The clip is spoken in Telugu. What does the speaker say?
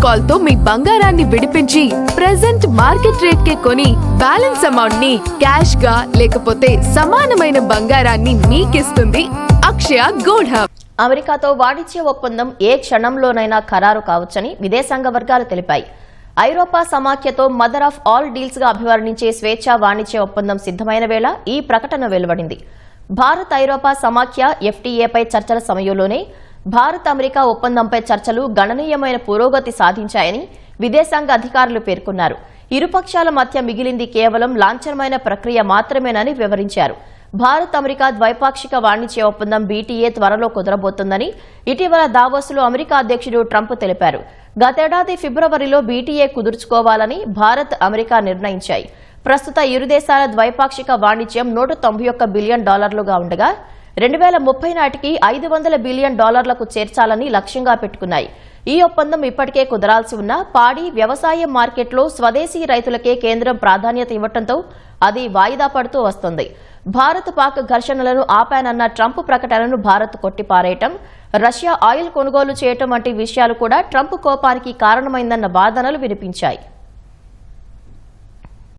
కాల్ తో మీ బంగారాన్ని విడిపించి ప్రెజెంట్ మార్కెట్ రేట్ కే కొని బ్యాలెన్స్ అమౌంట్ ని క్యాష్ గా లేకపోతే సమానమైన బంగారాన్ని మీకిస్తుంది అక్షయ గోల్డ్ హబ్. అమెరికాతో వాణిజ్య ఒప్పందం ఏ క్షణంలోనైనా ఖరారు కావచ్చని విదేశాంగ వర్గాలు తెలిపాయి. ఐరోపా సమాఖ్యతో మదర్ ఆఫ్ ఆల్ డీల్స్ గా అభివర్ణించే స్వేచ్ఛా వాణిజ్య ఒప్పందం సిద్దమైన వేళ ఈ ప్రకటన వెలువడింది. భారత్ ఐరోపా సమాఖ్య ఎఫ్టీఏపై చర్చల సమయంలోనే భారత్ అమెరికా ఒప్పందంపై చర్చలు గణనీయమైన పురోగతి సాధించాయని విదేశాంగ అధికారులు పేర్కొన్నారు. ఇరుపక్షాల మధ్య మిగిలింది కేవలం లాంఛనమైన ప్రక్రియ మాత్రమేనని వివరించారు. భారత్ అమెరికా ద్వైపాక్షిక వాణిజ్య ఒప్పందం బీటీఏ త్వరలో కుదరబోతోందని ఇటీవల దావోస్లో అమెరికా అధ్యక్షుడు ట్రంప్ తెలిపారు. గతేడాది ఫిబ్రవరిలో బీటీఏ కుదుర్చుకోవాలని భారత్ అమెరికా నిర్ణయించాయి. ప్రస్తుత ఇరు దేశాల ద్వైపాక్షిక వాణిజ్యం $191 బిలియన్ ఉండగా 2030 నాటికి $500 బిలియన్ చేర్చాలని లక్ష్యంగా పెట్టుకున్నాయి. ఈ ఒప్పందం ఇప్పటికే కుదరాల్సి ఉన్న పాడి వ్యవసాయ మార్కెట్లో స్వదేశీ రైతులకే కేంద్రం ప్రాధాన్యత ఇవ్వడంతో అది వాయిదా పడుతూ వస్తోంది. భారత్ పాక్ ఘర్షణలను ఆపానన్న ట్రంప్ ప్రకటనను భారత్ కొట్టిపారేయటం, రష్యా ఆయిల్ కొనుగోలు చేయటం వంటి విషయాలు కూడా ట్రంప్ కోపానికి కారణమైందన్న వాదనలు వినిపించాయి.